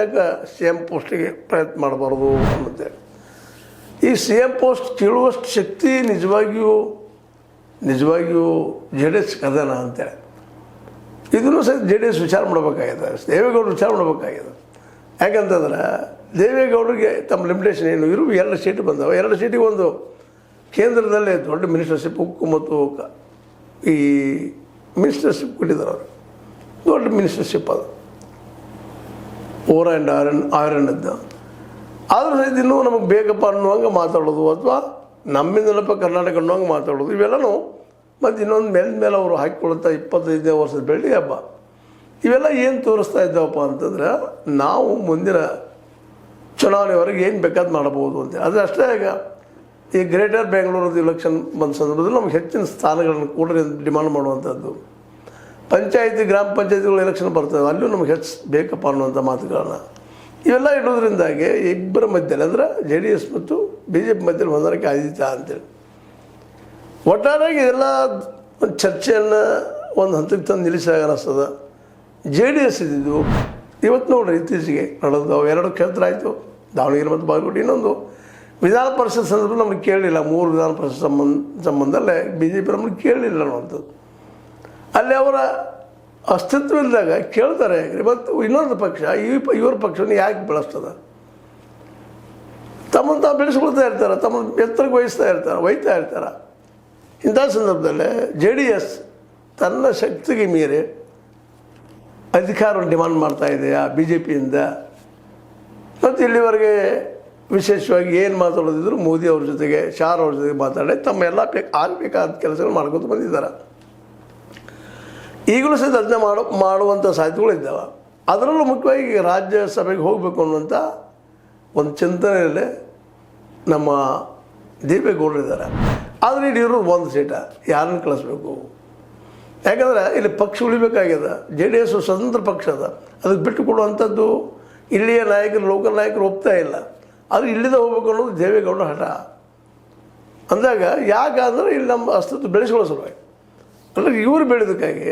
ಯಾಕೆ C M ಪೋಸ್ಟಿಗೆ ಪ್ರಯತ್ನ ಮಾಡಬಾರ್ದು ಅನ್ನುತ್ತೆ. ಈ ಸಿ ಎಮ್ ಪೋಸ್ಟ್ ಕೇಳುವಷ್ಟು ಶಕ್ತಿ ನಿಜವಾಗಿಯೂ ಜೆ ಡಿ ಎಸ್ ಅದೇನಾ ಅಂತೇಳಿ ಇದನ್ನು ಸಹ ಜೆ ಡಿ ಎಸ್ ವಿಚಾರ ಮಾಡಬೇಕಾಗಿದೆ, ದೇವೇಗೌಡರು ವಿಚಾರ ಮಾಡಬೇಕಾಗಿದೆ. ಯಾಕಂತಂದ್ರೆ ದೇವೇಗೌಡರಿಗೆ ತಮ್ಮ ಲಿಮಿಟೇಷನ್ ಏನು, ಇರು 2 ಸೀಟ್ ಬಂದವು, 2 ಸೀಟಿಗೆ ಒಂದು ಕೇಂದ್ರದಲ್ಲೇ ದೊಡ್ಡ ಮಿನಿಸ್ಟರ್ಶಿಪ್ ಉಕ್ಕು ಮತ್ತು ಈ ಮಿನಿಸ್ಟರ್ಶಿಪ್ ಕೊಟ್ಟಿದ್ದಾರೆ ಅವರು, ದೊಡ್ಡ ಮಿನಿಸ್ಟರ್ಶಿಪ್ ಅದು ಓರ್ ಆ್ಯಂಡ್ ಐರನ್ ಇದ್ದ. ಆದರೂ ಸಹಿತ ಇನ್ನೂ ನಮಗೆ ಬೇಕಪ್ಪ ಅನ್ನುವಂಗೆ ಮಾತಾಡೋದು ಅಥವಾ ನಮ್ಮಿಂದಲಪ್ಪ ಕರ್ನಾಟಕ ಅನ್ನುವಂಗೆ ಮಾತಾಡೋದು ಇವೆಲ್ಲನೂ ಮತ್ತು ಇನ್ನೊಂದು ಮೇಲೆ ಅವರು ಹಾಕಿಕೊಳ್ತಾ 25ನೇ ವರ್ಷದ ಬೆಳ್ಳಿ ಹಬ್ಬ ಇವೆಲ್ಲ ಏನು ತೋರಿಸ್ತಾ ಇದ್ದಾವಪ್ಪ ಅಂತಂದ್ರೆ ನಾವು ಮುಂದಿನ ಚುನಾವಣೆವರೆಗೆ ಏನು ಬೇಕಾದ್ ಮಾಡಬಹುದು ಅಂತ. ಅದು ಅಷ್ಟೇ ಈಗ ಈ ಗ್ರೇಟರ್ ಬೆಂಗಳೂರದ್ದು ಇಲೆಕ್ಷನ್ ಬಂದ ಸಂದರ್ಭದಲ್ಲಿ ನಮ್ಗೆ ಹೆಚ್ಚಿನ ಸ್ಥಾನಗಳನ್ನು ಕೂಡ ಡಿಮಾಂಡ್ ಮಾಡುವಂಥದ್ದು, ಪಂಚಾಯತಿ ಗ್ರಾಮ ಪಂಚಾಯತಿಗಳು ಎಲೆಕ್ಷನ್ ಬರ್ತದೆ ಅಲ್ಲೂ ನಮ್ಗೆ ಹೆಚ್ಚು ಬೇಕಪ್ಪ ಅನ್ನುವಂಥ ಮಾತುಗಳನ್ನ ಇವೆಲ್ಲ ಇಡೋದ್ರಿಂದಾಗಿ ಇಬ್ಬರ ಮಧ್ಯದಲ್ಲಿ ಅಂದರೆ ಜೆ ಡಿ ಎಸ್ ಮತ್ತು ಬಿ ಜೆ ಪಿ ಮಧ್ಯದಲ್ಲಿ ಹೊಂದಾಣಿಕೆ ಆದಿತ್ಯ ಅಂತೇಳಿ ಒಟ್ಟಾರೆಯಾಗಿ ಇದೆಲ್ಲ ಒಂದು ಚರ್ಚೆಯನ್ನು ಒಂದು ಹಂತಕ್ಕೆ ತಂದು ನಿಲ್ಲಿಸಿದಾಗ ಅನ್ನಿಸ್ತದೆ. ಜೆ ಡಿ ಎಸ್ ಇದ್ದಿದ್ದು ಇವತ್ತು ನೋಡ್ರಿ ಇತ್ತೀಚೆಗೆ ನಡೆದು 2 ಕ್ಷೇತ್ರ ಆಯಿತು, ದಾವಣಗೆರೆ ಮತ್ತು ಬಾಗಲಕೋಟೆ. ಇನ್ನೊಂದು ವಿಧಾನ ಪರಿಷತ್ ಸಂದರ್ಭದಲ್ಲಿ ನಮ್ಗೆ ಕೇಳಲಿಲ್ಲ, 3 ವಿಧಾನ ಪರಿಷತ್ ಸಂಬಂಧದಲ್ಲೇ ಬಿ ಜೆ ಪಿ ನಮ್ಗೆ ಕೇಳಲಿಲ್ಲ ಅನ್ನುವಂಥದ್ದು. ಅಲ್ಲಿ ಅವರ ಅಸ್ತಿತ್ವವಿದ್ದಾಗ ಕೇಳ್ತಾರೆ ಯಾಕ್ರಿ. ಮತ್ತು ಇನ್ನೊಂದು ಪಕ್ಷ ಇವ್ರ ಪಕ್ಷವನ್ನು ಯಾಕೆ ಬೆಳೆಸ್ತದೆ, ತಮ್ಮನ್ನು ತಾವು ಬೆಳೆಸ್ಕೊಳ್ತಾ ಇರ್ತಾರೆ, ತಮ್ಮನ್ನು ಎತ್ತರಕ್ಕೆ ಒಯ್ತಾ ಇರ್ತಾರೆ. ಇಂಥ ಸಂದರ್ಭದಲ್ಲೇ ಜೆ ಡಿ ಎಸ್ ತನ್ನ ಶಕ್ತಿಗೆ ಮೀರಿ ಅಧಿಕಾರವನ್ನು ಡಿಮಾಂಡ್ ಮಾಡ್ತಾ ಇದೆಯಾ ಬಿ ಜೆ ಪಿಯಿಂದ. ಮತ್ತು ಇಲ್ಲಿವರೆಗೆ ವಿಶೇಷವಾಗಿ ಏನು ಮಾತಾಡೋದಿದ್ರು ಮೋದಿ ಅವ್ರ ಜೊತೆಗೆ ಶಾರ್ ಅವ್ರ ಜೊತೆಗೆ ಮಾತಾಡಿ ತಮ್ಮ ಎಲ್ಲ ಆಗಬೇಕಾದ ಕೆಲಸಗಳು ಮಾಡ್ಕೊತ ಬಂದಿದ್ದಾರೆ. ಈಗಲೂ ಸಹಿತ ಅದನ್ನ ಮಾಡುವಂಥ ಸಾಧ್ಯತೆಗಳಿದ್ದಾವೆ. ಅದರಲ್ಲೂ ಮುಖ್ಯವಾಗಿ ರಾಜ್ಯಸಭೆಗೆ ಹೋಗಬೇಕು ಅನ್ನುವಂಥ ಒಂದು ಚಿಂತನೆಯಲ್ಲಿ ನಮ್ಮ ದೇವೇಗೌಡರಿದ್ದಾರೆ. ಆದರೆ ಇಲ್ಲಿ ಇರೋದು 1 ಸೀಟ, ಯಾರನ್ನು ಕಳಿಸ್ಬೇಕು? ಯಾಕಂದರೆ ಇಲ್ಲಿ ಪಕ್ಷ ಉಳಿಬೇಕಾಗ್ಯದ. ಜೆ ಡಿ ಎಸ್ ಸ್ವತಂತ್ರ ಪಕ್ಷ ಅದ, ಅದಕ್ಕೆ ಬಿಟ್ಟು ಕೊಡುವಂಥದ್ದು ಇಲ್ಲಿಯ ನಾಯಕರು ಲೋಕಲ್ ನಾಯಕರು ಒಪ್ತಾ ಇಲ್ಲ. ಆದರೆ ಇಲ್ಲಿಂದ ಹೋಗ್ಬೇಕು ಅನ್ನೋದು ದೇವೇಗೌಡರ ಹಠ ಅಂದಾಗ ಯಾಕಂದ್ರೆ ಇಲ್ಲಿ ನಮ್ಮ ಅಸ್ತಿತ್ವ ಬೆಳೆಸ್ಕೊಳ್ಳೋ ಸಲುವಾಗಿ ಅಂದರೆ ಇವರು ಬೆಳೆದಕ್ಕಾಗಿ